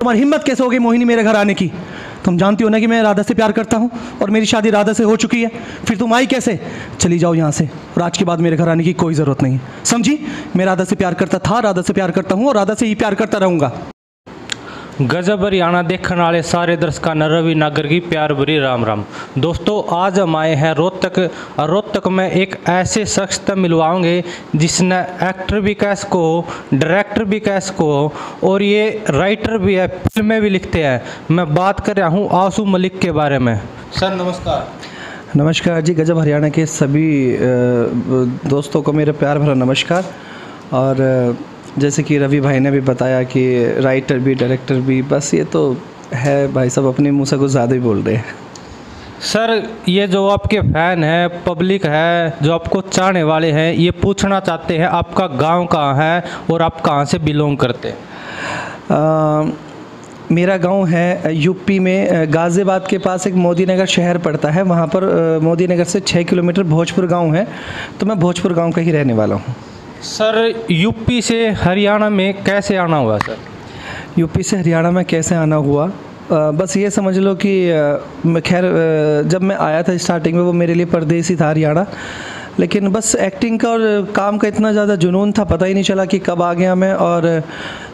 तुम्हारी हिम्मत कैसे हो गई मोहिनी मेरे घर आने की? तुम जानती हो ना कि मैं राधा से प्यार करता हूँ और मेरी शादी राधा से हो चुकी है, फिर तुम आई कैसे? चली जाओ यहाँ से और आज के बाद मेरे घर आने की कोई ज़रूरत नहीं है, समझी? मैं राधा से प्यार करता था, राधा से प्यार करता हूँ और राधा से ही प्यार करता रहूँगा। गजब हरियाणा देखने वाले सारे दर्शकों न रवि नागर की प्यार भरी राम राम। दोस्तों, आज हम आए हैं रोहतक में एक ऐसे शख्स तक मिलवाएंगे जिसने एक्टर भी कह सको, डायरेक्टर भी कह सको और ये राइटर भी है, फिल्में भी लिखते हैं। मैं बात कर रहा हूँ आशू मलिक के बारे में। सर नमस्कार। नमस्कार जी, गजब हरियाणा के सभी दोस्तों को मेरा प्यार भरा नमस्कार। और जैसे कि रवि भाई ने भी बताया कि राइटर भी डायरेक्टर भी, बस ये तो है भाई साहब, अपने मुँह से कुछ ज़्यादा ही बोल रहे हैं। सर, ये जो आपके फैन है, पब्लिक है, जो आपको चाहने वाले हैं, ये पूछना चाहते हैं आपका गांव कहाँ है और आप कहाँ से बिलोंग करते हैं? मेरा गांव है यूपी में, गाज़ियाबाद के पास एक मोदी नगर शहर पड़ता है, वहाँ पर मोदी नगर से 6 किलोमीटर भोजपुर गांव है, तो मैं भोजपुर गांव का ही रहने वाला हूँ। सर, यूपी से हरियाणा में कैसे आना हुआ सर? यूपी से हरियाणा में कैसे आना हुआ, बस ये समझ लो कि खैर जब मैं आया था स्टार्टिंग में वो मेरे लिए परदेसी था हरियाणा, लेकिन बस एक्टिंग का और काम का इतना ज़्यादा जुनून था, पता ही नहीं चला कि कब आ गया मैं। और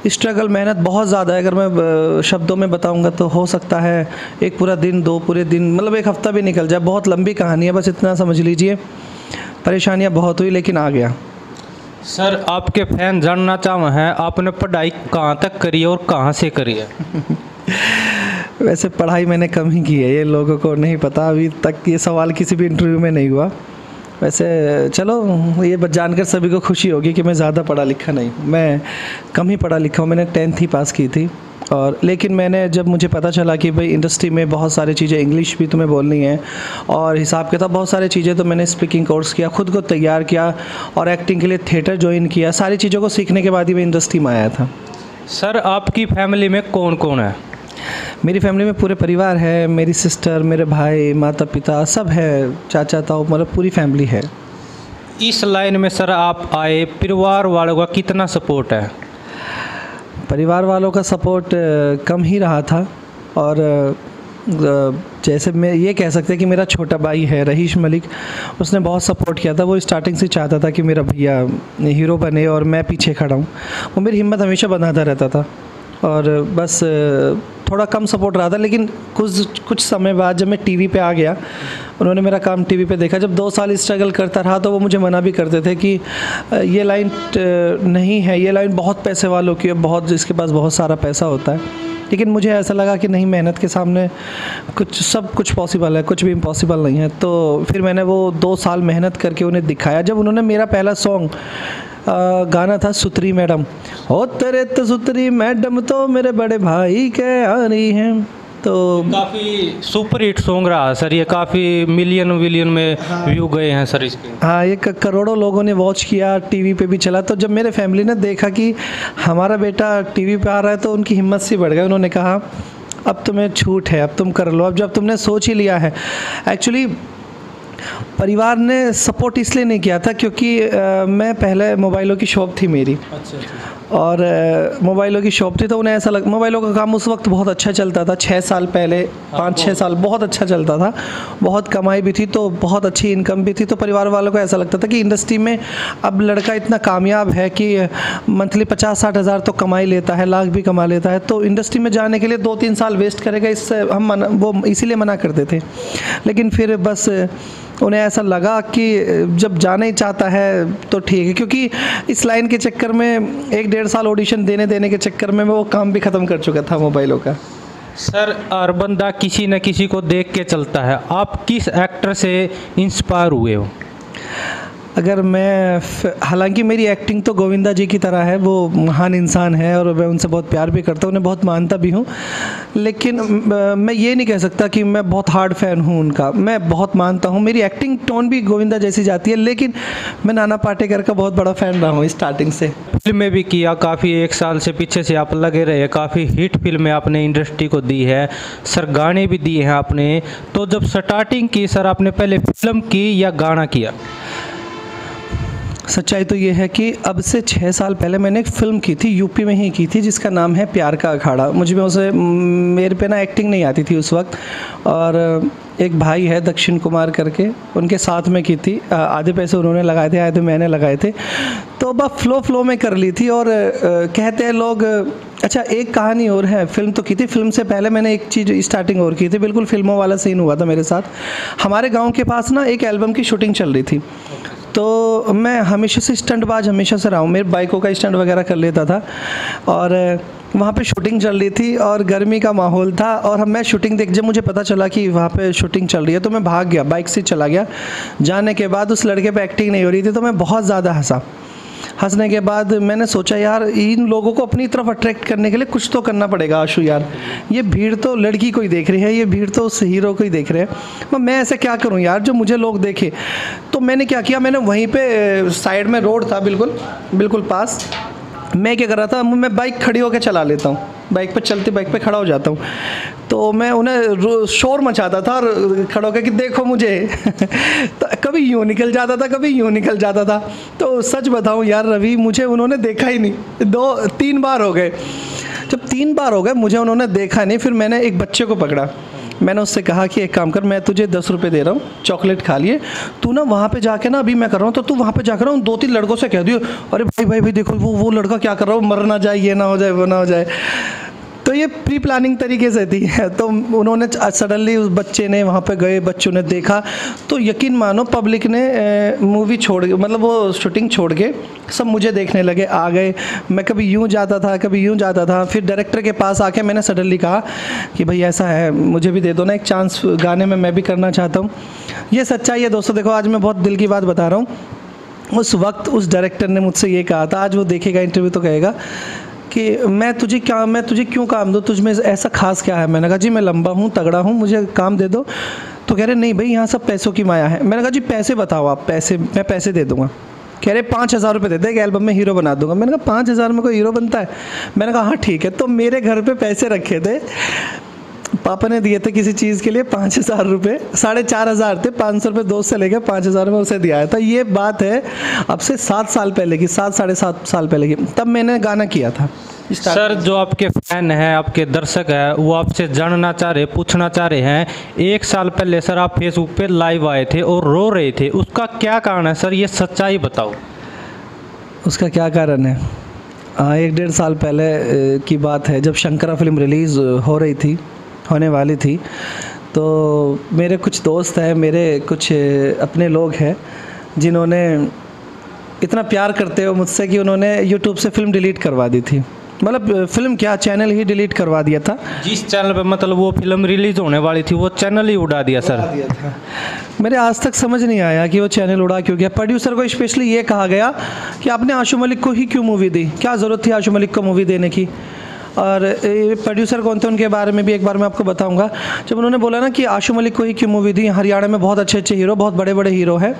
स्ट्रगल, मेहनत बहुत ज़्यादा है, अगर मैं शब्दों में बताऊंगा तो हो सकता है एक पूरा दिन, 2 पूरे दिन, मतलब एक हफ़्ता भी निकल जाए। बहुत लंबी कहानी है, बस इतना समझ लीजिए। परेशानियाँ बहुत हुई लेकिन आ गया। सर, आपके फैन जानना चाहे हैं आपने पढ़ाई कहाँ तक करी है और कहाँ से करी है? वैसे पढ़ाई मैंने कम ही की है, ये लोगों को नहीं पता, अभी तक ये सवाल किसी भी इंटरव्यू में नहीं हुआ। वैसे चलो, ये बस जानकर सभी को खुशी होगी कि मैं ज़्यादा पढ़ा लिखा नहीं हूँ, मैं कम ही पढ़ा लिखा हूँ। मैंने 10th ही पास की थी। और लेकिन मैंने जब मुझे पता चला कि भाई इंडस्ट्री में बहुत सारी चीज़ें इंग्लिश भी तुम्हें बोलनी है और हिसाब किताब बहुत सारी चीज़ें, तो मैंने स्पीकिंग कोर्स किया, खुद को तैयार किया और एक्टिंग के लिए थिएटर ज्वाइन किया। सारी चीज़ों को सीखने के बाद ही मैं इंडस्ट्री में आया था। सर, आपकी फैमिली में कौन कौन है? मेरी फैमिली में पूरे परिवार है, मेरी सिस्टर, मेरे भाई, माता पिता सब है, चाचा ताऊ, मतलब पूरी फैमिली है। इस लाइन में सर आप आए, परिवार वालों का कितना सपोर्ट है? परिवार वालों का सपोर्ट कम ही रहा था। और जैसे मैं ये कह सकते हैं कि मेरा छोटा भाई है रहीश मलिक, उसने बहुत सपोर्ट किया था। वो स्टार्टिंग से चाहता था कि मेरा भैया हीरो बने और मैं पीछे खड़ा हूँ। वो मेरी हिम्मत हमेशा बनाता रहता था और बस थोड़ा कम सपोर्ट रहा था। लेकिन कुछ समय बाद जब मैं टीवी पे आ गया, उन्होंने मेरा काम टीवी पे देखा। जब 2 साल स्ट्रगल करता रहा तो वो मुझे मना भी करते थे कि ये लाइन नहीं है, ये लाइन बहुत पैसे वालों की है, बहुत जिसके पास बहुत सारा पैसा होता है। लेकिन मुझे ऐसा लगा कि नहीं, मेहनत के सामने सब कुछ पॉसिबल है, कुछ भी इम्पॉसिबल नहीं है। तो फिर मैंने वो 2 साल मेहनत करके उन्हें दिखाया। जब उन्होंने मेरा पहला सॉन्ग गाना था सुतरी मैडम, हो तेरे तो सुतरी मैडम तो मेरे बड़े भाई के आ रही हैं, तो काफ़ी सुपर हिट सॉन्ग रहा सर ये, काफ़ी मिलियन में व्यू गए हैं सर इसके। हाँ, ये करोड़ों लोगों ने वॉच किया, टीवी पे भी चला। तो जब मेरे फैमिली ने देखा कि हमारा बेटा टीवी पे आ रहा है तो उनकी हिम्मत सी बढ़ गई। उन्होंने कहा अब तुम्हें छूट है, अब तुम कर लो, अब जब तुमने सोच ही लिया है। एक्चुअली परिवार ने सपोर्ट इसलिए नहीं किया था क्योंकि मैं पहले मोबाइलों की शॉप थी मेरी। अच्छा। और मोबाइलों की शॉप थी तो उन्हें ऐसा मोबाइलों का काम उस वक्त बहुत अच्छा चलता था, 6 साल पहले, 5-6 साल बहुत अच्छा चलता था, बहुत कमाई भी थी, तो बहुत अच्छी इनकम भी थी। तो परिवार वालों को ऐसा लगता था कि इंडस्ट्री में अब लड़का इतना कामयाब है कि मंथली 50-60 हज़ार तो कमाई लेता है, लाख भी कमा लेता है, तो इंडस्ट्री में जाने के लिए 2-3 साल वेस्ट करेगा, इससे वो इसीलिए मना करते थे। लेकिन फिर बस उन्हें ऐसा लगा कि जब जाना ही चाहता है तो ठीक है, क्योंकि इस लाइन के चक्कर में 1-1.5 साल ऑडिशन देने के चक्कर में मैं वो काम भी ख़त्म कर चुका था मोबाइलों का। सर, हर बंदा किसी न किसी को देख के चलता है, आप किस एक्टर से इंस्पायर हुए हो? अगर मैं हालांकि मेरी एक्टिंग तो गोविंदा जी की तरह है, वो महान इंसान है और मैं उनसे बहुत प्यार भी करता हूँ, उन्हें बहुत मानता भी हूँ। लेकिन मैं ये नहीं कह सकता कि मैं बहुत हार्ड फ़ैन हूँ उनका, मैं बहुत मानता हूँ। मेरी एक्टिंग टोन भी गोविंदा जैसी जाती है, लेकिन मैं नाना पाटेकर का बहुत बड़ा फ़ैन रहा हूँ स्टार्टिंग से। फिल्में भी किया काफ़ी, 1 साल से पीछे से आप लगे रहे, काफ़ी हिट फिल्में आपने इंडस्ट्री को दी है सर, गाने भी दिए हैं आपने। तो जब स्टार्टिंग की सर, आपने पहले फिल्म की या गाना किया? सच्चाई तो ये है कि अब से 6 साल पहले मैंने एक फ़िल्म की थी, यूपी में ही की थी, जिसका नाम है प्यार का अखाड़ा। मुझे में उसे मेरे पे ना एक्टिंग नहीं आती थी उस वक्त, और एक भाई है दक्षिण कुमार करके, उनके साथ में की थी। आधे पैसे उन्होंने लगाए थे, आधे मैंने लगाए थे। तो बस फ्लो में कर ली थी। और कहते हैं लोग, अच्छा एक कहानी और है, फिल्म तो की थी, फिल्म से पहले मैंने एक चीज़ स्टार्टिंग और की थी, बिल्कुल फिल्मों वाला सीन हुआ था मेरे साथ। हमारे गाँव के पास ना एक एल्बम की शूटिंग चल रही थी, तो मैं हमेशा से स्टंटबाज हमेशा से रहा हूँ, मेरे बाइकों का स्टंट वगैरह कर लेता था। और वहाँ पे शूटिंग चल रही थी और गर्मी का माहौल था, और मैं शूटिंग देख, जब मुझे पता चला कि वहाँ पे शूटिंग चल रही है तो मैं भाग गया, बाइक से चला गया। जाने के बाद उस लड़के पे एक्टिंग नहीं हो रही थी, तो मैं बहुत ज़्यादा हंसा। हंसने के बाद मैंने सोचा यार इन लोगों को अपनी तरफ अट्रैक्ट करने के लिए कुछ तो करना पड़ेगा आशु यार, ये भीड़ तो लड़की को ही देख रही है, ये भीड़ तो उस हीरो को ही देख रहे हैं, मैं ऐसे क्या करूं यार जो मुझे लोग देखे। तो मैंने क्या किया, मैंने वहीं पे साइड में रोड था बिल्कुल पास, मैं क्या कर रहा था, मैं बाइक खड़ी होकर चला लेता हूँ, बाइक पे चलती बाइक पे खड़ा हो जाता हूँ। तो मैं उन्हें शोर मचाता था और खड़ा होकर कि देखो मुझे तो कभी यूँ निकल जाता था, कभी यूँ निकल जाता था। तो सच बताऊँ यार रवि, मुझे उन्होंने देखा ही नहीं, 2-3 बार हो गए। जब 3 बार हो गए मुझे उन्होंने देखा नहीं, फिर मैंने एक बच्चे को पकड़ा, मैंने उससे कहा कि एक काम कर, मैं तुझे 10 रुपये दे रहा हूँ, चॉकलेट खा लिए, तू ना वहाँ पे जाके ना, अभी मैं कर रहा हूँ तो तू वहाँ पे जाकर उन 2-3 लड़कों से कह दियो, अरे भाई देखो वो लड़का क्या कर रहा हो, मर ना जाए, ये ना हो जाए, वो ना हो जाए। तो ये प्री प्लानिंग तरीके से थी। तो उन्होंने सडनली उस बच्चे ने वहाँ पे गए, बच्चों ने देखा, तो यकीन मानो पब्लिक ने मूवी छोड़, मतलब वो शूटिंग छोड़ के सब मुझे देखने लगे, आ गए। मैं कभी यूँ जाता था, कभी यूँ जाता था। फिर डायरेक्टर के पास आके मैंने सडनली कहा कि भाई ऐसा है, मुझे भी दे दो ना एक चांस गाने में, मैं भी करना चाहता हूँ। ये सच्चाई है दोस्तों। देखो आज मैं बहुत दिल की बात बता रहा हूँ। उस वक्त उस डायरेक्टर ने मुझसे ये कहा था, आज वो देखेगा इंटरव्यू तो कहेगा कि मैं तुझे क्यों काम दूँ, तुझ में ऐसा खास क्या है। मैंने कहा जी मैं लंबा हूँ, तगड़ा हूँ, मुझे काम दे दो। तो कह रहे नहीं भाई यहाँ सब पैसों की माया है। मैंने कहा जी पैसे बताओ आप, मैं पैसे दे दूँगा। कह रहे 5,000 रुपये दे दे, एक एल्बम में हीरो बना दूंगा। मैंने कहा 5,000 में कोई हीरो बनता है? मैंने कहा हाँ ठीक है। तो मेरे घर पे पैसे रखे थे, पापा ने दिए थे किसी चीज़ के लिए 5,000 रुपये, 4,500 थे, 500 रुपये दोस्त से लेकर 5,000 में उसे दिया था। ये बात है अब से 7 साल पहले की, 7-7.5 साल पहले की। तब मैंने गाना किया था। सर जो आपके फैन हैं, आपके दर्शक हैं, वो आपसे जानना चाह रहे, पूछना चाह रहे हैं, 1 साल पहले सर आप फेसबुक पे लाइव आए थे और रो रहे थे, उसका क्या कारण है सर, ये सच्चाई बताओ। उसका क्या कारण है? 1-1.5 साल पहले की बात है, जब शंकरा फिल्म रिलीज़ होने वाली थी, तो मेरे कुछ दोस्त हैं, मेरे कुछ अपने लोग हैं जिन्होंने इतना प्यार करते हो मुझसे कि उन्होंने यूट्यूब से फ़िल्म डिलीट करवा दी थी। मतलब फिल्म क्या, चैनल ही डिलीट करवा दिया था। जिस चैनल पे मतलब वो फिल्म रिलीज़ होने वाली थी, वो चैनल ही उड़ा दिया सर। मेरे आज तक समझ नहीं आया कि वो चैनल उड़ा क्यों गया। प्रोड्यूसर को स्पेशली ये कहा गया कि आपने आशु मलिक को ही क्यों मूवी दी, क्या ज़रूरत थी आशु मलिक को मूवी देने की। और प्रोड्यूसर कौन थे उनके बारे में भी एक बार मैं आपको बताऊंगा। जब उन्होंने बोला ना कि आशु मलिक को ही क्यों मूवी दी, हरियाणा में बहुत अच्छे हीरो, बहुत बड़े हीरो हैं,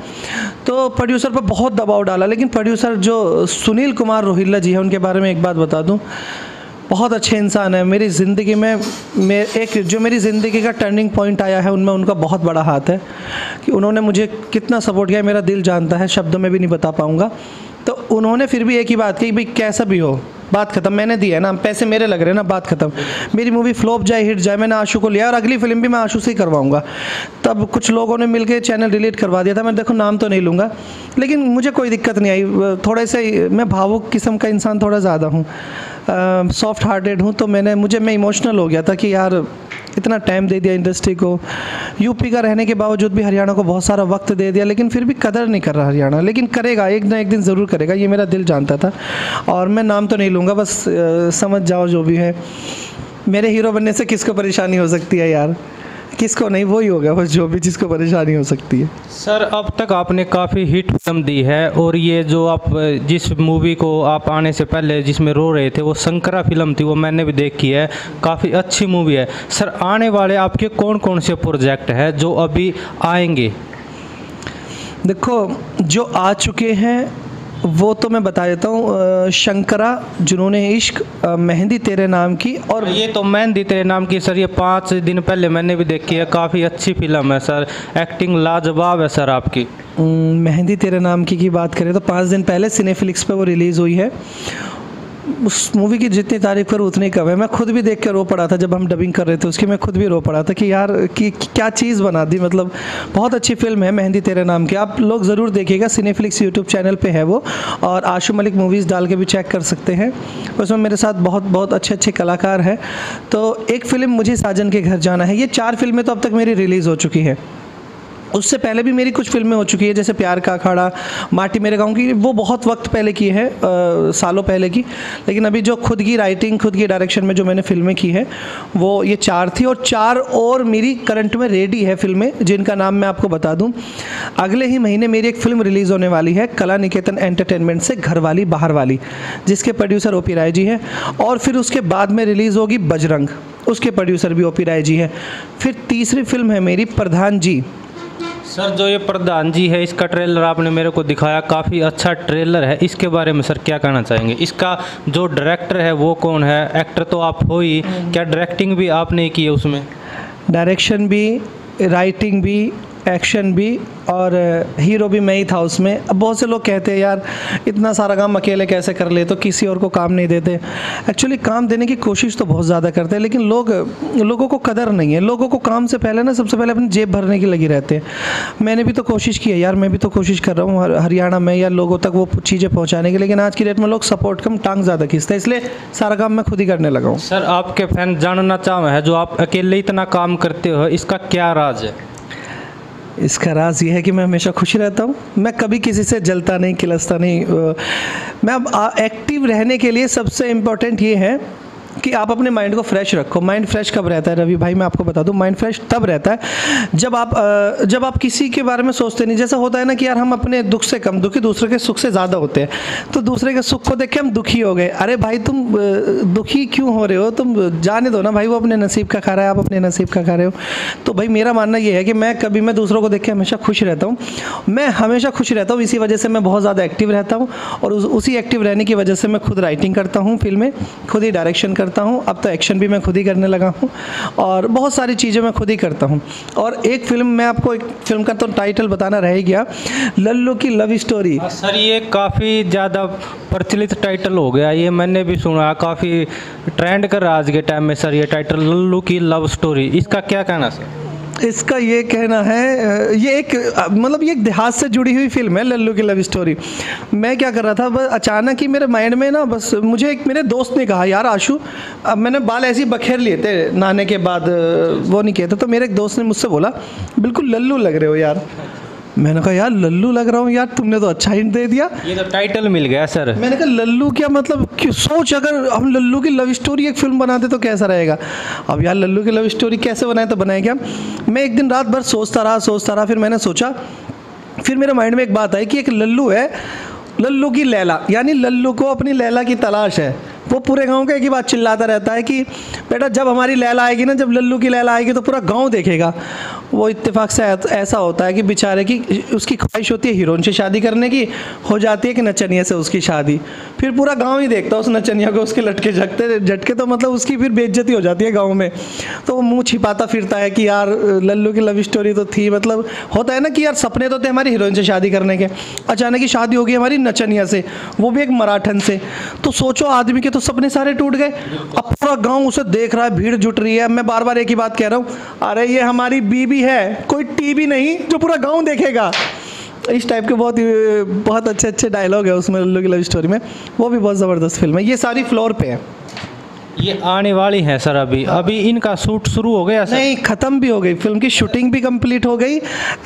तो प्रोड्यूसर पर बहुत दबाव डाला। लेकिन प्रोड्यूसर जो सुनील कुमार रोहिल्ला जी हैं, उनके बारे में एक बात बता दूं, बहुत अच्छे इंसान है। मेरी ज़िंदगी में मेरी ज़िंदगी का टर्निंग पॉइंट आया है, उनमें उनका बहुत बड़ा हाथ है कि उन्होंने मुझे कितना सपोर्ट किया, मेरा दिल जानता है, शब्दों में भी नहीं बता पाऊँगा। तो उन्होंने फिर भी एक ही बात कही, भाई कैसा भी हो, बात खत्म, मैंने दी है ना, पैसे मेरे लग रहे हैं ना, बात खत्म। मेरी मूवी फ्लॉप जाए हिट जाए, मैंने आशु को लिया और अगली फिल्म भी मैं आशु से ही करवाऊंगा। तब कुछ लोगों ने मिलकर चैनल डिलीट करवा दिया था। मैं देखो नाम तो नहीं लूँगा, लेकिन मुझे कोई दिक्कत नहीं आई। थोड़े से मैं भावुक किस्म का इंसान थोड़ा ज़्यादा हूँ, सॉफ्ट हार्टेड हूँ, तो मैं इमोशनल हो गया था कि यार इतना टाइम दे दिया इंडस्ट्री को, यूपी का रहने के बावजूद भी हरियाणा को बहुत सारा वक्त दे दिया, लेकिन फिर भी कदर नहीं कर रहा हरियाणा। लेकिन करेगा, एक ना एक दिन ज़रूर करेगा, ये मेरा दिल जानता था। और मैं नाम तो नहीं लूँगा, बस समझ जाओ जो भी है। मेरे हीरो बनने से किसको परेशानी हो सकती है यार, किसको नहीं, वही होगा बस, जो भी जिसको परेशानी हो सकती है। सर अब तक आपने काफ़ी हिट फिल्म दी है, और ये जो आप जिस मूवी को आप आने से पहले जिसमें रो रहे थे, वो शंकरा फिल्म थी, वो मैंने भी देखी है, काफ़ी अच्छी मूवी है। सर आने वाले आपके कौन कौन से प्रोजेक्ट हैं जो अभी आएंगे? देखो जो आ चुके हैं वो तो मैं बता देता हूँ, शंकरा, जुनून इश्क, मेहंदी तेरे नाम की, और ये तो मेहंदी तेरे नाम की सर, ये 5 दिन पहले मैंने भी देखी है, काफ़ी अच्छी फिल्म है सर, एक्टिंग लाजवाब है सर आपकी। मेहंदी तेरे नाम की बात करें तो 5 दिन पहले सिनेफ्लिक्स पे वो रिलीज़ हुई है। उस मूवी की जितनी तारीफ करूँ उतनी कम है। मैं खुद भी देख कर रो पड़ा था जब हम डबिंग कर रहे थे उसकी, मैं खुद भी रो पड़ा था कि यार कि क्या चीज़ बना दी। मतलब बहुत अच्छी फिल्म है मेहंदी तेरे नाम की, आप लोग ज़रूर देखिएगा। सिनेफ्लिक्स यूट्यूब चैनल पे है वो, और आशु मलिक मूवीज़ डाल के भी चेक कर सकते हैं। उसमें मेरे साथ बहुत बहुत अच्छे अच्छे कलाकार हैं। तो एक फ़िल्म मुझे साजन के घर जाना है, ये 4 फिल्में तो अब तक मेरी रिलीज़ हो चुकी है। उससे पहले भी मेरी कुछ फिल्में हो चुकी है, जैसे प्यार का अखाड़ा, माटी मेरे गाँव की, वो बहुत वक्त पहले की है, सालों पहले की। लेकिन अभी जो खुद की राइटिंग, खुद की डायरेक्शन में जो मैंने फिल्में की है वो ये 4 थी, और 4 और मेरी करंट में रेडी है फिल्में, जिनका नाम मैं आपको बता दूं। अगले ही महीने मेरी एक फ़िल्म रिलीज़ होने वाली है कला निकेतन एंटरटेनमेंट से, घरवाली बाहर वाली, जिसके प्रोड्यूसर ओपी राय जी हैं। और फिर उसके बाद में रिलीज़ होगी बजरंग, उसके प्रोड्यूसर भी ओपी राय जी हैं। फिर तीसरी फिल्म है मेरी प्रधान जी। सर जो ये प्रधान जी है, इसका ट्रेलर आपने मेरे को दिखाया, काफ़ी अच्छा ट्रेलर है, इसके बारे में सर क्या कहना चाहेंगे? इसका जो डायरेक्टर है वो कौन है? एक्टर तो आप हो ही, क्या डायरेक्टिंग भी आपने की है उसमें? डायरेक्शन भी, राइटिंग भी, एक्शन भी, और हीरो भी मैं ही था उसमें। अब बहुत से लोग कहते हैं यार इतना सारा काम अकेले कैसे कर ले, तो किसी और को काम नहीं देते। एक्चुअली काम देने की कोशिश तो बहुत ज़्यादा करते हैं, लेकिन लोगों को कदर नहीं है। लोगों को काम से पहले ना, सबसे पहले अपनी जेब भरने की लगी रहते हैं। मैंने भी तो कोशिश की है यार, मैं भी तो कोशिश कर रहा हूँ हरियाणा में या लोगों तक वो चीज़ें पहुँचाने की, लेकिन आज की डेट में लोग सपोर्ट कम, टांग ज़्यादा खींचते हैं, इसलिए सारा काम मैं खुद ही करने लगा हूँ। सर आपके फैन जानना चाहे है, जो आप अकेले इतना काम करते हो, इसका क्या राज है? इसका राज ये है कि मैं हमेशा खुश रहता हूँ। मैं कभी किसी से जलता नहीं, किलसता नहीं। मैं अब एक्टिव रहने के लिए सबसे इम्पोर्टेंट ये है कि आप अपने माइंड को फ्रेश रखो। माइंड फ्रेश कब रहता है रवि भाई, मैं आपको बता दूं, माइंड फ्रेश तब रहता है जब आप किसी के बारे में सोचते नहीं। जैसा होता है ना कि यार हम अपने दुख से कम दुखी, दूसरे के सुख से ज़्यादा होते हैं, तो दूसरे के सुख को देख के हम दुखी हो गए। अरे भाई तुम दुखी क्यों हो रहे हो, तुम जाने दो ना भाई, वो अपने नसीब का खा रहा है, आप अपने नसीब का खा रहे हो। तो भाई मेरा मानना ये है कि मैं दूसरों को देख के हमेशा खुश रहता हूँ। मैं हमेशा खुश रहता हूँ, इसी वजह से मैं बहुत ज़्यादा एक्टिव रहता हूँ, और उसी एक्टिव रहने की वजह से मैं खुद राइटिंग करता हूँ, फिल्में खुद ही डायरेक्शन करता हूँ। अब तो एक्शन भी मैं खुद ही करने लगा हूँ, और बहुत सारी चीज़ें मैं खुद ही करता हूँ। और एक फिल्म, मैं आपको एक फिल्म का तो टाइटल बताना रह गया, लल्लू की लव स्टोरी। सर ये काफ़ी ज़्यादा प्रचलित टाइटल हो गया, ये मैंने भी सुना, काफ़ी ट्रेंड कर रहा आज के टाइम में सर ये टाइटल, लल्लू की लव स्टोरी। इसका क्या कहना सर? इसका ये कहना है, ये एक मतलब ये एक देहात से जुड़ी हुई फिल्म है, लल्लू की लव स्टोरी। मैं क्या कर रहा था, बस अचानक ही मेरे माइंड में ना, बस मुझे एक मेरे दोस्त ने कहा यार आशु, अब मैंने बाल ऐसे ही बखेर लिए थे नहाने के बाद, वो नहीं कहते, तो मेरे एक दोस्त ने मुझसे बोला बिल्कुल लल्लू लग रहे हो यार। मैंने कहा यार लल्लू लग रहा हूँ यार, तुमने तो अच्छा हिंट दे दिया, ये तो टाइटल मिल गया सर। मैंने कहा लल्लू क्या मतलब, सोच अगर हम लल्लू की लव स्टोरी एक फिल्म बनाते तो कैसा रहेगा। अब यार लल्लू की लव स्टोरी कैसे बनाए, तो बनाए क्या। मैं एक दिन रात भर सोचता रहा, फिर मैंने सोचा, फिर मेरे माइंड में एक बात आई कि एक लल्लू है, लल्लू की लैला, यानी लल्लू को अपनी लैला की तलाश है। वो पूरे गांव का एक ही बात चिल्लाता रहता है कि बेटा जब हमारी लैला आएगी ना, जब लल्लू की लैला आएगी तो पूरा गांव देखेगा। वो इत्तेफाक से ऐसा होता है कि बेचारे की उसकी ख्वाहिश होती है हीरोइन से शादी करने की, हो जाती है कि नचनिया से उसकी शादी, फिर पूरा गांव ही देखता है उस नचनिया को, उसके लटके झटके तो मतलब उसकी फिर बेइज्जती हो जाती है गाँव में। तो वो मुँह छिपाता फिरता है कि यार लल्लू की लव स्टोरी तो थी, मतलब होता है ना कि यार सपने तो थे हमारी हीरोइन से शादी करने के, अचानक ही शादी होगी हमारी नचनिया से, वो भी एक मराठन से। तो सोचो आदमी के तो सपने सारे टूट गए। अब पूरा गांव उसे देख रहा है, भीड़ जुट रही है। मैं बार बार एक ही बात कह रहा हूँ, अरे ये हमारी बीबी है, कोई टीवी नहीं जो पूरा गांव देखेगा। इस टाइप के बहुत अच्छे डायलॉग है उसमें, लल्लू की लव स्टोरी में। वो भी बहुत ज़बरदस्त फिल्म है। ये सारी फ्लोर पे है, ये आने वाली है सर। अभी इनका शूट शुरू हो गया सर? नहीं, ख़त्म भी हो गई, फिल्म की शूटिंग भी कंप्लीट हो गई,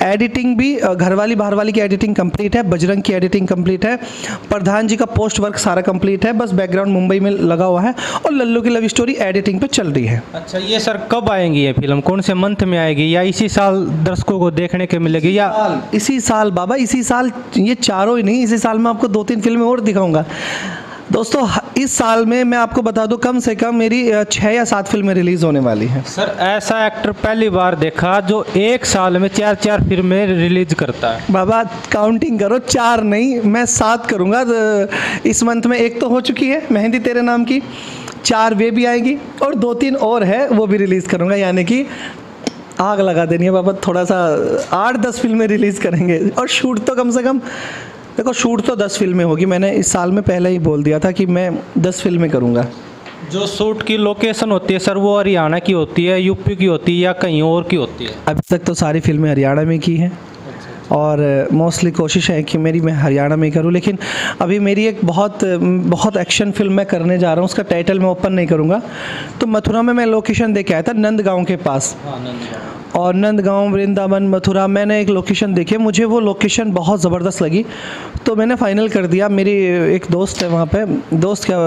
एडिटिंग भी, घरवाली बाहरवाली की एडिटिंग कंप्लीट है, बजरंग की एडिटिंग कंप्लीट है, प्रधान जी का पोस्ट वर्क सारा कंप्लीट है, बस बैकग्राउंड मुंबई में लगा हुआ है, और लल्लू की लव स्टोरी एडिटिंग पे चल रही है। अच्छा, ये सर कब आएंगी ये फिल्म, कौन से मंथ में आएगी, या इसी साल दर्शकों को देखने के मिलेगी, या इसी साल बाबा, इसी साल, ये चारों ही नहीं, इसी साल मैं आपको 2-3 फिल्में और दिखाऊंगा। दोस्तों इस साल में मैं आपको बता दूं कम से कम मेरी 6 या 7 फिल्में रिलीज़ होने वाली हैं। सर ऐसा एक्टर पहली बार देखा जो एक साल में 4 फिल्में रिलीज करता है। बाबा काउंटिंग करो, 4 नहीं मैं 7 करूँगा। इस मंथ में एक तो हो चुकी है मेहंदी तेरे नाम की, 4 वे भी आएगी और 2-3 और है वो भी रिलीज़ करूँगा, यानी कि आग लगा देनी है बाबा। थोड़ा सा 8-10 फिल्में रिलीज़ करेंगे और शूट तो कम से कम, देखो शूट तो 10 फिल्में होगी। मैंने इस साल में पहले ही बोल दिया था कि मैं 10 फिल्में करूँगा। जो शूट की लोकेशन होती है सर वो हरियाणा की होती है, यूपी की होती है या कहीं और की होती है? अभी तक तो सारी फिल्में हरियाणा में की हैं और मोस्टली कोशिश है कि मैं हरियाणा में करूं, लेकिन अभी मेरी एक बहुत एक्शन फिल्म मैं करने जा रहा हूं, उसका टाइटल मैं ओपन नहीं करूंगा। तो मथुरा में मैं लोकेशन देके आया था, नंदगांव के पास। और नंदगांव, वृंदावन, मथुरा, मैंने एक लोकेशन देखी, मुझे वो लोकेशन बहुत ज़बरदस्त लगी तो मैंने फ़ाइनल कर दिया। मेरी एक दोस्त है वहाँ पे, दोस्त क्या,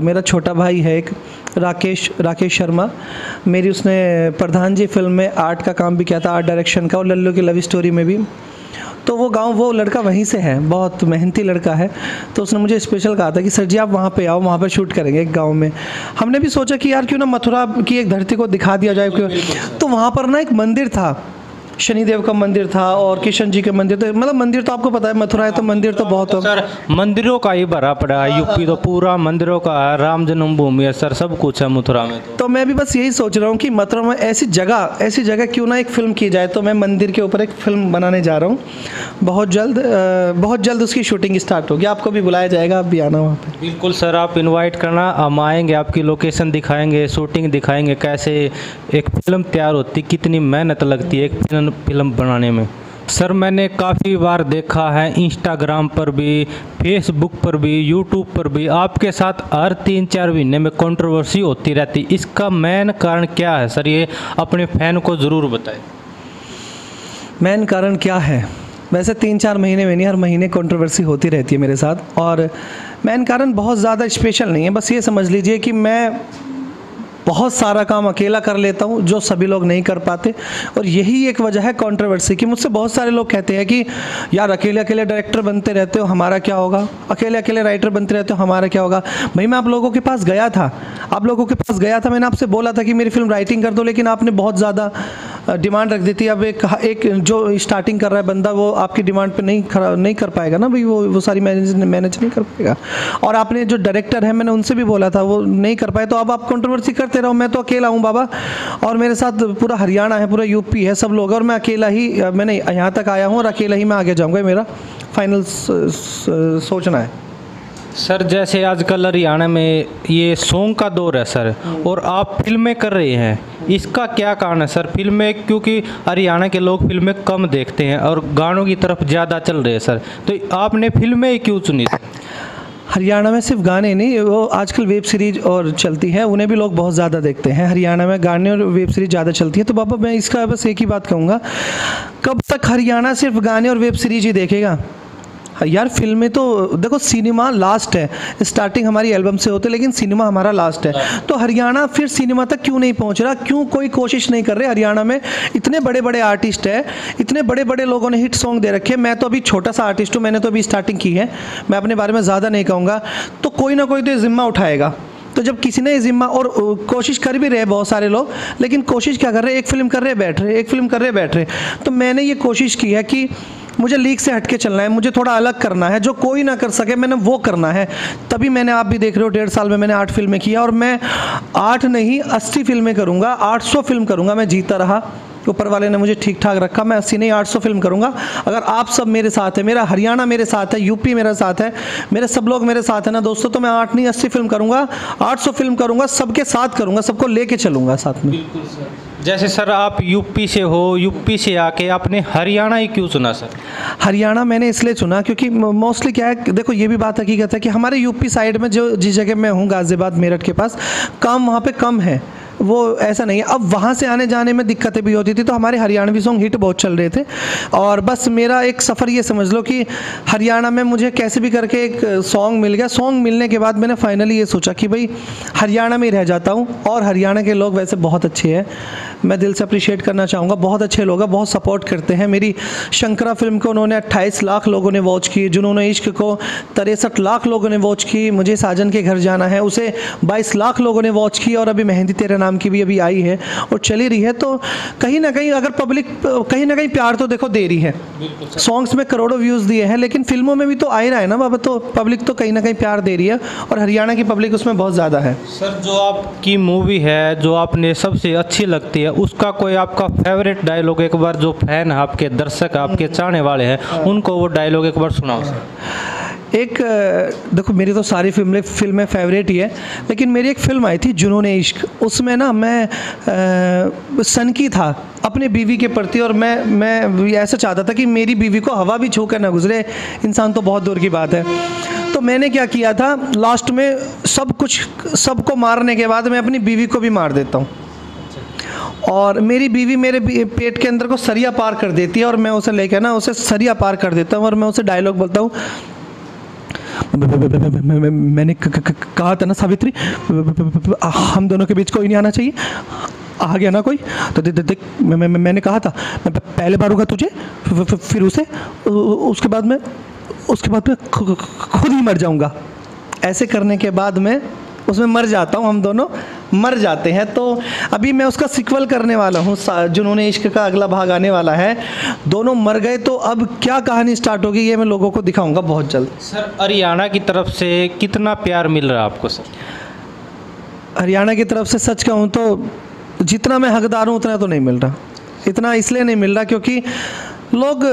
मेरा छोटा भाई है एक, राकेश शर्मा, मेरी उसने प्रधान जी फिल्म में आर्ट का काम भी किया था, आर्ट डायरेक्शन का, और लल्लू की लव स्टोरी में भी। तो वो गांव, वो लड़का वहीं से है, बहुत मेहनती लड़का है। तो उसने मुझे स्पेशल कहा था कि सर जी आप वहाँ पे आओ, वहाँ पे शूट करेंगे एक गांव में। हमने भी सोचा कि यार क्यों ना मथुरा की एक धरती को दिखा दिया जाए, क्यों। तो वहाँ पर ना एक मंदिर था, शनिदेव का मंदिर था और किशन जी के मंदिर थे। मतलब मंदिर तो आपको पता है मथुरा है तो मंदिर तो बहुत हो। सर मंदिरों का ही भरा पड़ा है, यूपी तो पूरा मंदिरों का है, राम जन्मभूमि है सर, सब कुछ है मथुरा में। तो मैं भी बस यही सोच रहा हूँ कि मथुरा में ऐसी जगह क्यों ना एक फ़िल्म की जाए। तो मैं मंदिर के ऊपर एक फ़िल्म बनाने जा रहा हूँ, बहुत जल्द उसकी शूटिंग स्टार्ट होगी। आपको भी बुलाया जाएगा, आप भी आना वहाँ पर। बिल्कुल सर, आप इनवाइट करना, हम आएंगे, आपकी लोकेशन दिखाएंगे, शूटिंग दिखाएंगे, कैसे एक फ़िल्म तैयार होती, कितनी मेहनत लगती है एक फिल्म बनाने में। सर मैंने काफ़ी बार देखा है इंस्टाग्राम पर भी, फेसबुक पर भी, यूट्यूब पर भी आपके साथ हर 3-4 महीने में कंट्रोवर्सी होती रहती। इसका मेन कारण क्या है सर, ये अपने फैन को ज़रूर बताएं। मेन कारण क्या है, वैसे 3-4 महीने में नहीं, हर महीने कंट्रोवर्सी होती रहती है मेरे साथ। और मेन कारण बहुत ज़्यादा स्पेशल नहीं है, बस ये समझ लीजिए कि मैं बहुत सारा काम अकेला कर लेता हूँ जो सभी लोग नहीं कर पाते। और यही एक वजह है कंट्रोवर्सी की। मुझसे बहुत सारे लोग कहते हैं कि यार अकेले अकेले डायरेक्टर बनते रहते हो, हमारा क्या होगा, अकेले अकेले राइटर बनते रहते हो, हमारा क्या होगा। भाई मैं आप लोगों के पास गया था, मैंने आपसे बोला था कि मेरी फिल्म राइटिंग कर दो, लेकिन आपने बहुत ज़्यादा डिमांड रख दी थी। अब एक जो स्टार्टिंग कर रहा है बंदा, वो आपकी डिमांड पे नहीं कर पाएगा ना भाई, वो सारी मैनेज नहीं कर पाएगा। और आपने जो डायरेक्टर है, मैंने उनसे भी बोला था, वो नहीं कर पाए। तो अब आप कंट्रोवर्सी करते रहो, मैं तो अकेला हूँ बाबा, और मेरे साथ पूरा हरियाणा है, पूरा यूपी है, सब लोग, और मैं अकेला ही, मैंने यहाँ तक आया हूँ और अकेला ही मैं आगे जाऊँगा, मेरा फाइनल सोचना है। सर जैसे आजकल हरियाणा में ये सॉन्ग का दौर है सर, और आप फिल्में कर रहे हैं, इसका क्या कारण है सर? फिल्में, क्योंकि हरियाणा के लोग फिल्में कम देखते हैं और गानों की तरफ ज़्यादा चल रहे हैं सर, तो आपने फिल्में क्यों चुनी सर? हरियाणा में सिर्फ गाने नहीं, वो आजकल वेब सीरीज और चलती है, उन्हें भी लोग बहुत ज़्यादा देखते हैं। हरियाणा में गाने और वेब सीरीज ज़्यादा चलती है। तो बाबा मैं इसका बस एक ही बात कहूँगा, कब तक हरियाणा सिर्फ गाने और वेब सीरीज ही देखेगा यार? फिल्में तो देखो, सिनेमा लास्ट है, स्टार्टिंग हमारी एल्बम से होती है, लेकिन सिनेमा हमारा लास्ट है। तो हरियाणा फिर सिनेमा तक क्यों नहीं पहुंच रहा? क्यों कोई कोशिश नहीं कर रहे? हरियाणा में इतने बड़े बड़े आर्टिस्ट हैं, इतने बड़े बड़े लोगों ने हिट सॉन्ग दे रखे हैं। मैं तो अभी छोटा सा आर्टिस्ट हूँ, मैंने तो अभी स्टार्टिंग की है, मैं अपने बारे में ज़्यादा नहीं कहूँगा। तो कोई ना कोई तो जिम्मा उठाएगा। तो जब किसी ने जिम्मा, और कोशिश कर भी रहे बहुत सारे लोग, लेकिन कोशिश क्या कर रहे हैं, एक फिल्म कर रहे बैठ रहे, एक फिल्म कर रहे बैठ रहे। तो मैंने ये कोशिश की है कि मुझे लीक से हटके चलना है, मुझे थोड़ा अलग करना है, जो कोई ना कर सके मैंने वो करना है। तभी मैंने, आप भी देख रहे हो, 1.5 साल में मैंने 8 फिल्में की, और मैं 8 नहीं 80 फिल्में करूँगा, 800 फिल्म करूँगा। मैं जीता रहा, ऊपर वाले ने मुझे ठीक ठाक रखा, मैं 80 नहीं 800 फिल्म करूँगा। अगर आप सब मेरे साथ है, मेरा हरियाणा मेरे साथ है, यूपी मेरे साथ है, मेरे सब लोग मेरे साथ है ना दोस्तों, तो मैं 8 नहीं 80 फिल्म करूँगा, 800 फिल्म करूँगा, सबके साथ करूँगा, सबको लेके चलूँगा साथ में। बिल्कुल सर। जैसे सर आप यूपी से हो, यूपी से आके आपने हरियाणा ही क्यों चुना सर? हरियाणा मैंने इसलिए चुना क्योंकि मोस्टली क्या है, देखो ये भी बात हकीकत है कि हमारे यूपी साइड में, जो जिस जगह मैं हूँ, गाज़ियाबाद मेरठ के पास, काम वहाँ पे कम है। वो ऐसा नहीं है। अब वहाँ से आने जाने में दिक्कतें भी होती थी, तो हमारे हरियाणवी सॉन्ग हिट बहुत चल रहे थे। और बस मेरा एक सफ़र ये समझ लो कि हरियाणा में मुझे कैसे भी करके एक सॉन्ग मिल गया। सॉन्ग मिलने के बाद मैंने फाइनली ये सोचा कि भाई हरियाणा में ही रह जाता हूँ। और हरियाणा के लोग वैसे बहुत अच्छे हैं, मैं दिल से अप्रिशिएट करना चाहूँगा, बहुत अच्छे लोग हैं, बहुत सपोर्ट करते हैं। मेरी शंकरा फिल्म को उन्होंने 28 लाख लोगों ने वॉच की, जुनून इश्क को 63 लाख लोगों ने वॉच की, मुझे साजन के घर जाना है उसे 22 लाख लोगों ने वॉच की, और अभी मेहंदी तेरे नाम की भी अभी आई है और चली रही है। तो कहीं ना कहीं अगर पब्लिक कहीं ना कहीं प्यार तो देखो दे रही है। सॉन्ग्स में करोड़ों व्यूज़ दिए हैं, लेकिन फिल्मों में भी तो आ ही रहा है ना बाबा, तो पब्लिक तो कहीं ना कहीं प्यार दे रही है, और हरियाणा की पब्लिक उसमें बहुत ज़्यादा है। सर, जो आपकी मूवी है जो आपने सबसे अच्छी लगती है, उसका कोई आपका फेवरेट डायलॉग एक बार, जो फैन है आपके, दर्शक आपके चाहने वाले हैं, उनको वो डायलॉग एक बार सुनाओ सर। एक देखो, मेरी तो सारी फिल्में फेवरेट ही है, लेकिन मेरी एक फ़िल्म आई थी जुनून इश्क, उसमें ना मैं सनकी था अपने बीवी के प्रति, और मैं ऐसा चाहता था कि मेरी बीवी को हवा भी छू कर ना गुजरे, इंसान तो बहुत दूर की बात है। तो मैंने क्या किया था, लास्ट में सबको मारने के बाद मैं अपनी बीवी को भी मार देता हूँ, और मेरी बीवी मेरे पेट के अंदर को सरिया पार कर देती है, और मैं उसे लेकर ना उसे सरिया पार कर देता हूँ, और मैं उसे डायलॉग बोलता हूँ, मैंने कहा था ना सावित्री, हम दोनों के बीच कोई नहीं आना चाहिए, आ गया ना कोई तो देख, मैंने कहा था मैं पहले मारूंगा तुझे, फिर उसे, उसके बाद मैं खुद ही मर जाऊंगा। ऐसे करने के बाद मैं उसमें मर जाता हूँ, हम दोनों मर जाते हैं। तो अभी मैं उसका सीक्वल करने वाला हूँ, जुनून इश्क का अगला भाग आने वाला है। दोनों मर गए तो अब क्या कहानी स्टार्ट होगी, ये मैं लोगों को दिखाऊंगा बहुत जल्द। सर, हरियाणा की तरफ से कितना प्यार मिल रहा है आपको सर? हरियाणा की तरफ से सच कहूँ तो जितना मैं हकदार हूँ उतना तो नहीं मिल रहा। इतना इसलिए नहीं मिल रहा क्योंकि लोग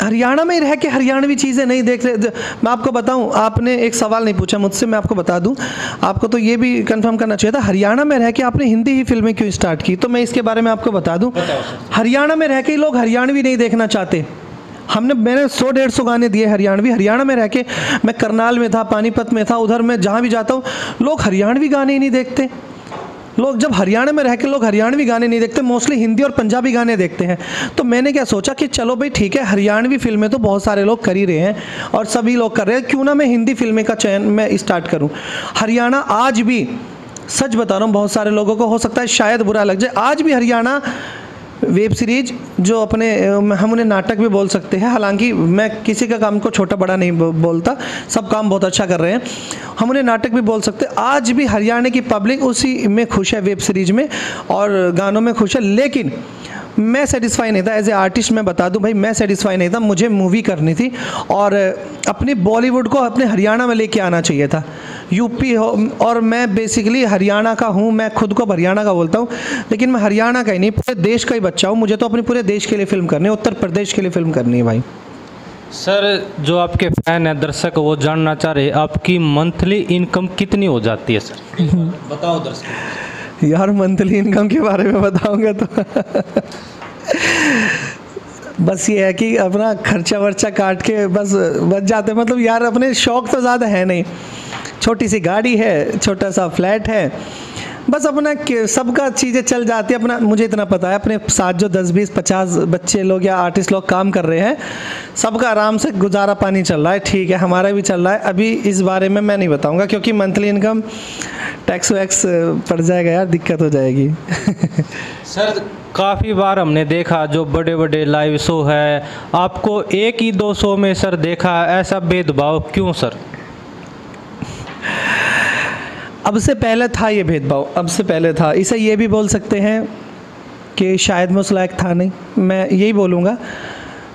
हरियाणा में रह के हरियाणवी चीज़ें नहीं देख रहे। मैं आपको बताऊं, आपने एक सवाल नहीं पूछा मुझसे, मैं आपको बता दूं, आपको तो ये भी कंफर्म करना चाहिए था, हरियाणा में रह के आपने हिंदी ही फिल्में क्यों स्टार्ट की? तो मैं इसके बारे में आपको बता दूं, हरियाणा में रह के लोग हरियाणवी नहीं देखना चाहते। मैंने 100-150 गाने दिए हरियाणवी। हरियाणा में रह के मैं करनाल में था, पानीपत में था, उधर मैं जहाँ भी जाता हूँ लोग हरियाणवी गाने ही नहीं देखते। लोग जब हरियाणा में रह के लोग हरियाणवी गाने नहीं देखते, मोस्टली हिंदी और पंजाबी गाने देखते हैं। तो मैंने क्या सोचा कि चलो भाई ठीक है, हरियाणवी फिल्में तो बहुत सारे लोग कर ही रहे हैं और सभी लोग कर रहे हैं, क्यों ना मैं हिंदी फिल्में का चयन मैं स्टार्ट करूं। हरियाणा आज भी, सच बता रहा हूँ, बहुत सारे लोगों को हो सकता है शायद बुरा लग जाए, आज भी हरियाणा वेब सीरीज जो अपने, हम उन्हें नाटक भी बोल सकते हैं, हालांकि मैं किसी का काम को छोटा बड़ा नहीं बोलता, सब काम बहुत अच्छा कर रहे हैं, हम उन्हें नाटक भी बोल सकते हैं। आज भी हरियाणा की पब्लिक उसी में खुश है, वेब सीरीज में और गानों में खुश है। लेकिन मैं सेटिस्फाई नहीं था एज ए आर्टिस्ट। मैं बता दूं भाई, मैं सेटिस्फाई नहीं था, मुझे मूवी करनी थी और अपनी बॉलीवुड को अपने हरियाणा में लेके आना चाहिए था। यूपी हो, और मैं बेसिकली हरियाणा का हूँ, मैं खुद को हरियाणा का बोलता हूँ, लेकिन मैं हरियाणा का ही नहीं, पूरे देश का ही बच्चा हूँ। मुझे तो अपने पूरे देश के लिए फिल्म करनी है, उत्तर प्रदेश के लिए फिल्म करनी है भाई। सर, जो आपके फ़ैन है, दर्शक, वो जानना चाह रहे आपकी मंथली इनकम कितनी हो जाती है सर? बताओ दर्शक। यार मंथली इनकम के बारे में बताऊंगा तो बस ये है कि अपना खर्चा वर्चा काट के बस बच जाते, मतलब यार अपने शौक तो ज़्यादा है नहीं, छोटी सी गाड़ी है, छोटा सा फ्लैट है, बस अपना सबका चीज़ें चल जाती है। अपना मुझे इतना पता है, अपने साथ जो 10, 20, 50 बच्चे लोग या आर्टिस्ट लोग काम कर रहे हैं, सबका आराम से गुजारा पानी चल रहा है, ठीक है, हमारा भी चल रहा है। अभी इस बारे में मैं नहीं बताऊंगा क्योंकि मंथली इनकम टैक्स वैक्स पड़ जाएगा यार, दिक्कत हो जाएगी। सर, काफ़ी बार हमने देखा जो बड़े बड़े लाइव शो है, आपको एक ही 2 शो में सर देखा, ऐसा भेदभाव क्यों सर? अब से पहले था ये भेदभाव, अब से पहले था। इसे ये भी बोल सकते हैं कि शायद मैं उस लायक था नहीं, मैं यही बोलूँगा।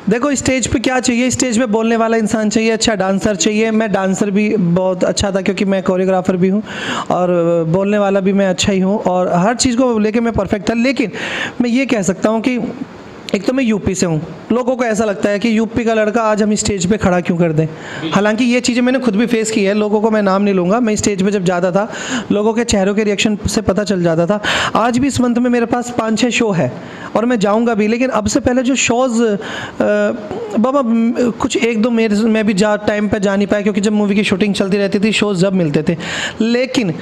देखो, स्टेज पे क्या चाहिए, स्टेज पे बोलने वाला इंसान चाहिए, अच्छा डांसर चाहिए। मैं डांसर भी बहुत अच्छा था क्योंकि मैं कोरियोग्राफर भी हूँ और बोलने वाला भी मैं अच्छा ही हूँ और हर चीज़ को लेके मैं परफेक्ट था। लेकिन मैं ये कह सकता हूँ कि एक तो मैं यूपी से हूँ, लोगों को ऐसा लगता है कि यूपी का लड़का आज हम स्टेज पे खड़ा क्यों कर दें। हालांकि ये चीज़ें मैंने खुद भी फेस की है, लोगों को मैं नाम नहीं लूँगा। मैं स्टेज पे जब जाता था, लोगों के चेहरों के रिएक्शन से पता चल जाता था। आज भी इस मंथ में मेरे पास 5-6 शो है और मैं जाऊँगा भी, लेकिन अब से पहले जो शोज़ बाबा कुछ 1-2 मैं भी टाइम पर जा नहीं पाया क्योंकि जब मूवी की शूटिंग चलती रहती थी, शोज़ जब मिलते थे। लेकिन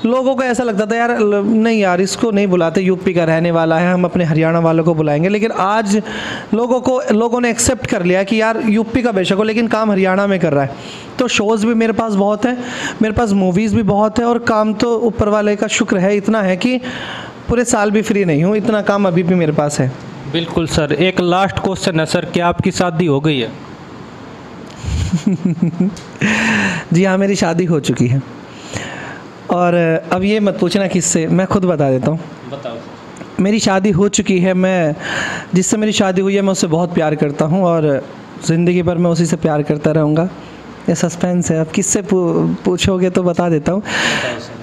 लोगों को ऐसा लगता था यार नहीं यार इसको नहीं बुलाते, यूपी का रहने वाला है, हम अपने हरियाणा वालों को बुलाएंगे। लेकिन आज लोगों ने एक्सेप्ट कर लिया कि यार यूपी का बेशक हो लेकिन काम हरियाणा में कर रहा है। तो शोज़ भी मेरे पास बहुत है, मेरे पास मूवीज़ भी बहुत है, और काम तो ऊपर वाले का शुक्र है इतना है कि पूरे साल भी फ्री नहीं हूँ, इतना काम अभी भी मेरे पास है। बिल्कुल सर, एक लास्ट क्वेश्चन है सर, क्या आपकी शादी हो गई है? जी हाँ, मेरी शादी हो चुकी है। और अब ये मत पूछना किससे, मैं खुद बता देता हूँ। बताओ। मेरी शादी हो चुकी है, मैं जिससे मेरी शादी हुई है मैं उससे बहुत प्यार करता हूँ और ज़िंदगी भर मैं उसी से प्यार करता रहूँगा। ये सस्पेंस है, अब किससे पूछोगे तो बता देता हूँ।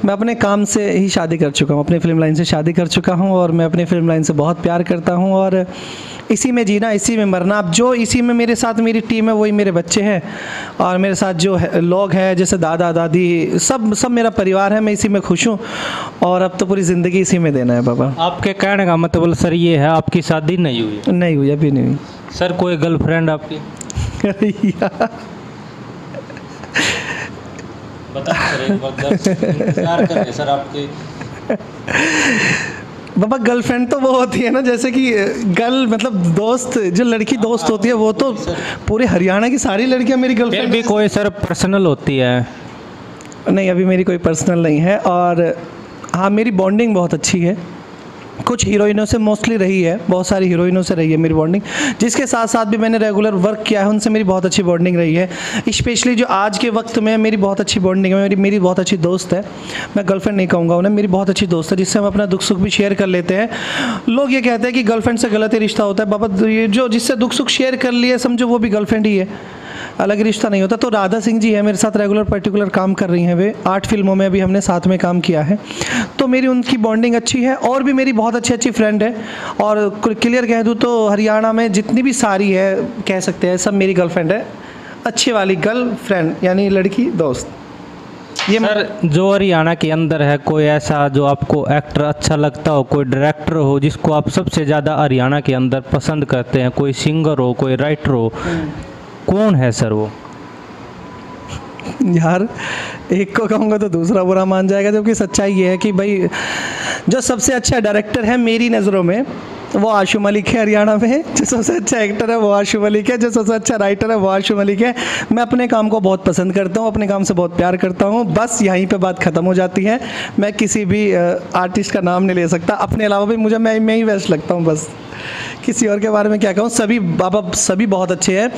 मैं अपने काम से ही शादी कर चुका हूँ, अपनी फिल्म लाइन से शादी कर चुका हूँ और मैं अपनी फिल्म लाइन से बहुत प्यार करता हूँ और इसी में जीना, इसी में मरना। अब जो इसी में मेरे साथ मेरी टीम है वही मेरे बच्चे हैं और मेरे साथ जो लोग हैं जैसे दादा दादी सब मेरा परिवार है, मैं इसी में खुश हूँ और अब तो पूरी ज़िंदगी इसी में देना है बाबा। आपके कहने का मतलब सर ये है आपकी शादी नहीं हुई? नहीं हुई, अभी नहीं हुई। सर कोई गर्लफ्रेंड आपकी? बता सर, एक बार इंतजार कर रहे सर आपके। बाबा गर्लफ्रेंड तो वो होती है ना, जैसे कि गर्ल मतलब दोस्त, जो लड़की दोस्त होती है वो तो पूरे हरियाणा की सारी लड़कियां मेरी गर्लफ्रेंड भी कोई सर पर्सनल होती है? नहीं, अभी मेरी कोई पर्सनल नहीं है। और हाँ, मेरी बॉन्डिंग बहुत अच्छी है, कुछ हीरोइनों से मोस्टली रही है, बहुत सारी हीरोइनों से रही है मेरी बॉन्डिंग, जिसके साथ साथ भी मैंने रेगुलर वर्क किया है उनसे मेरी बहुत अच्छी बॉन्डिंग रही है। स्पेशली जो आज के वक्त में मेरी बहुत अच्छी बॉन्डिंग है, मेरी बहुत अच्छी दोस्त है, मैं गर्लफ्रेंड नहीं कहूँगा उन्हें, मेरी बहुत अच्छी दोस्त है जिससे हम अपना दुख सुख भी शेयर कर लेते हैं। लोग ये कहते हैं कि गर्लफ्रेंड से गलत ही रिश्ता होता है, बाबा ये जो जिससे दुख सुख शेयर कर लिए समझो वो भी गर्लफ्रेंड ही है, अलग रिश्ता नहीं होता। तो राधा सिंह जी है मेरे साथ रेगुलर पर्टिकुलर काम कर रही हैं, वे 8 फिल्मों में अभी हमने साथ में काम किया है, तो मेरी उनकी बॉन्डिंग अच्छी है। और भी मेरी बहुत अच्छी फ्रेंड है और क्लियर कह दूँ तो हरियाणा में जितनी भी सारी है कह सकते हैं सब मेरी गर्लफ्रेंड है, अच्छी वाली गर्लफ्रेंड यानी लड़की दोस्त। ये सर जो हरियाणा के अंदर है कोई ऐसा जो आपको एक्टर अच्छा लगता हो, कोई डायरेक्टर हो जिसको आप सबसे ज़्यादा हरियाणा के अंदर पसंद करते हैं, कोई सिंगर हो, कोई राइटर हो, कौन है सर वो? यार एक को कहूँगा तो दूसरा बुरा मान जाएगा, जबकि सच्चाई ये है कि भाई जो सबसे अच्छा डायरेक्टर है मेरी नज़रों में वो आशु मलिक है हरियाणा में, जो सबसे अच्छा एक्टर है वो आशु मलिक है, जो सबसे अच्छा राइटर है वो आशु मलिक है। मैं अपने काम को बहुत पसंद करता हूँ, अपने काम से बहुत प्यार करता हूँ, बस यहीं पे बात ख़त्म हो जाती है। मैं किसी भी आर्टिस्ट का नाम नहीं ले सकता, अपने अलावा भी मुझे मैं ही बेस्ट लगता हूँ, बस किसी और के बारे में क्या कहूँ। सभी बाबा सभी बहुत अच्छे हैं,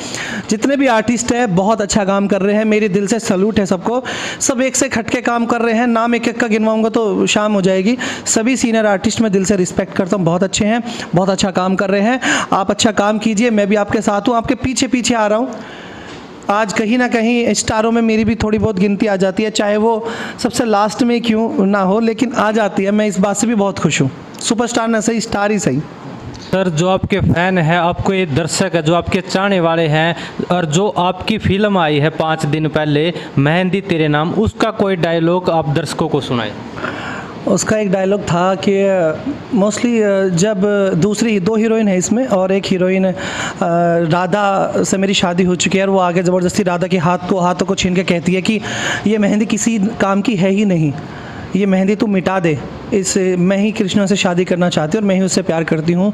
जितने भी आर्टिस्ट हैं बहुत अच्छा काम कर रहे हैं, मेरे दिल से सैल्यूट है सबको, सब एक से खट के काम कर रहे हैं, नाम एक एक का गिनवाऊंगा तो शाम हो जाएगी। सभी सीनियर आर्टिस्ट मैं दिल से रिस्पेक्ट करता हूँ, बहुत अच्छे हैं, बहुत अच्छा काम कर रहे हैं। आप अच्छा काम कीजिए, मैं भी आपके साथ हूँ, आपके पीछे पीछे आ रहा हूँ। आज कहीं ना कहीं स्टारों में मेरी भी थोड़ी बहुत गिनती आ जाती है, चाहे वो सबसे लास्ट में क्यों ना हो, लेकिन आ जाती है। मैं इस बात से भी बहुत खुश हूँ, सुपरस्टार ना सही स्टार ही सही। सर जो आपके फ़ैन हैं, आपको ये दर्शक है जो आपके चाहने वाले हैं, और जो आपकी फ़िल्म आई है 5 दिन पहले मेहंदी तेरे नाम, उसका कोई डायलॉग आप दर्शकों को सुनाएं। उसका एक डायलॉग था कि मोस्टली जब दूसरी 2 हीरोइन है इसमें और एक हीरोइन राधा से मेरी शादी हो चुकी है और वो आगे ज़बरदस्ती राधा के हाथों को छीन के कहती है कि ये मेहंदी किसी काम की है ही नहीं, ये मेहंदी तू मिटा दे, मैं ही कृष्णा से शादी करना चाहती हूँ और मैं ही उससे प्यार करती हूँ।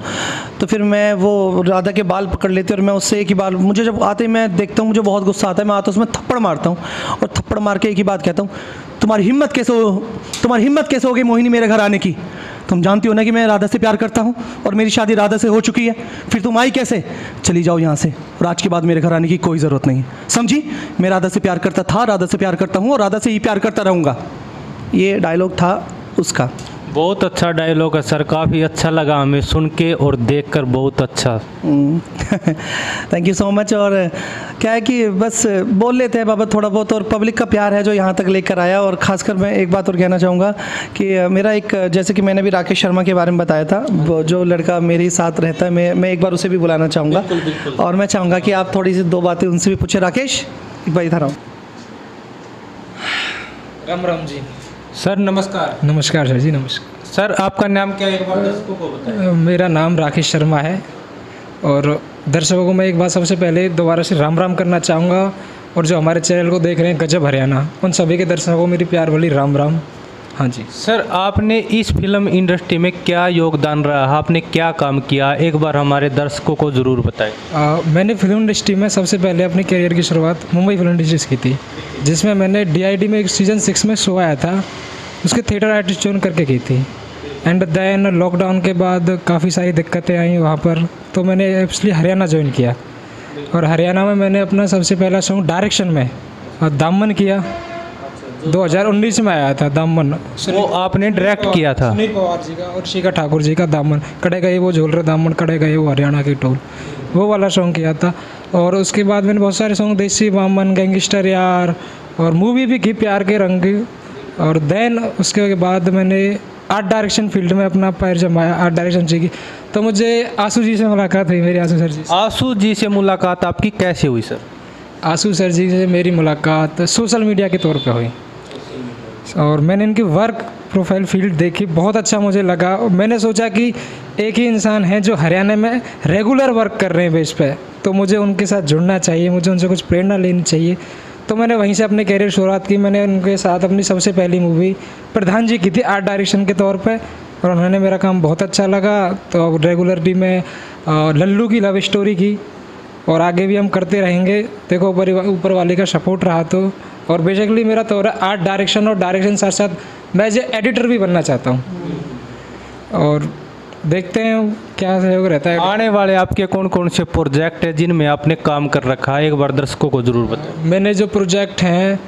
तो फिर मैं वो राधा के बाल पकड़ लेती हूँ और मैं उससे एक ही बाल, मुझे जब आते ही मैं देखता हूँ मुझे बहुत गुस्सा आता है, मैं आता उसमें थप्पड़ मारता हूँ और थप्पड़ मार के एक ही बात कहता हूँ, तुम्हारी हिम्मत कैसे होगी मोहिनी मेरे घर आने की? तुम जानती हो ना कि मैं राधा से प्यार करता हूँ और मेरी शादी राधा से हो चुकी है, फिर तुम आई कैसे? चली जाओ यहाँ से और आज के बाद मेरे घर आने की कोई ज़रूरत नहीं, समझी? मैं राधा से प्यार करता था, राधा से प्यार करता हूँ और राधा से ही प्यार करता रहूँगा। ये डायलॉग था उसका। बहुत अच्छा डायलॉग है सर, काफ़ी अच्छा लगा हमें सुन के और देखकर, बहुत अच्छा। Thank you so much. और क्या है कि बस बोल लेते हैं बाबा थोड़ा बहुत, और पब्लिक का प्यार है जो यहाँ तक लेकर आया। और ख़ासकर मैं एक बात और कहना चाहूँगा कि मेरा एक, जैसे कि मैंने भी राकेश शर्मा के बारे में बताया था, जो लड़का मेरे साथ रहता है, मैं एक बार उसे भी बुलाना चाहूँगा। बिल्कुल। और मैं चाहूँगा कि आप थोड़ी सी 2 बातें उनसे भी पूछे। राकेश एक बार इधर आओ। राम राम जी। सर नमस्कार। नमस्कार सर जी, नमस्कार। सर आपका नाम क्या है, एक बार दर्शकों को बताएं। मेरा नाम राकेश शर्मा है और दर्शकों को मैं एक बार सबसे पहले दोबारा से राम राम करना चाहूँगा, और जो हमारे चैनल को देख रहे हैं गजब हरियाणा, उन सभी के दर्शकों को मेरी प्यार भरी राम राम। हाँ जी। सर आपने इस फिल्म इंडस्ट्री में क्या योगदान रहा, आपने क्या काम किया, एक बार हमारे दर्शकों को ज़रूर बताएं। मैंने फिल्म इंडस्ट्री में सबसे पहले अपने करियर की शुरुआत मुंबई फिल्म इंडस्ट्री से की थी, जिसमें मैंने DID में एक सीज़न 6 में शो आया था, उसके थिएटर आर्टिस्ट चुन करके की थी। एंड देन लॉकडाउन के बाद काफ़ी सारी दिक्कतें आई वहाँ पर, तो मैंने इसलिए हरियाणा ज्वाइन किया और हरियाणा में मैंने अपना सबसे पहला सॉन्ग डायरेक्शन में दामन किया। 2019 में आया था दामन, वो आपने डायरेक्ट किया था। सुनील पवार जी का और शिखा ठाकुर जी का दामन, कड़े गए वो झोल रहे दामन, कड़े गए वो हरियाणा की टोल, वो वाला सॉन्ग किया था। और उसके बाद मैंने बहुत सारे सॉन्ग देसी वामन, गैंगस्टर यार, और मूवी भी की प्यार के रंग। और देन उसके बाद मैंने आर्ट डायरेक्शन फील्ड में अपना पैर जमाया, आर्ट डायरेक्शन सीखी। तो मुझे आंसू जी से मुलाकात हुई, मेरी आंसू सर जी से। आंसू जी से मुलाकात आपकी कैसे हुई सर? आंसू सर जी से मेरी मुलाकात सोशल मीडिया के तौर पे हुई और मैंने इनकी वर्क प्रोफाइल फील्ड देखी, बहुत अच्छा मुझे लगा। और मैंने सोचा कि एक ही इंसान है जो हरियाणा में रेगुलर वर्क कर रहे हैं बेस पे, तो मुझे उनके साथ जुड़ना चाहिए, मुझे उनसे कुछ प्रेरणा लेनी चाहिए। तो मैंने वहीं से अपने कैरियर शुरुआत की। मैंने उनके साथ अपनी सबसे पहली मूवी प्रधान जी की थी आर्ट डायरेक्शन के तौर पे, और उन्होंने मेरा काम बहुत अच्छा लगा। तो अब रेगुलरली मैं लल्लू की लव स्टोरी की, और आगे भी हम करते रहेंगे। देखो ऊपर वाले का सपोर्ट रहा तो। और बेसिकली मेरा तो आर्ट डायरेक्शन, और डायरेक्शन साथ साथ मैं एज एडिटर भी बनना चाहता हूँ, और देखते हैं क्या सहयोग रहता है। आने वाले आपके कौन कौन से प्रोजेक्ट हैं जिनमें आपने काम कर रखा है, एक बार दर्शकों को ज़रूर बताएं। मैंने जो प्रोजेक्ट हैं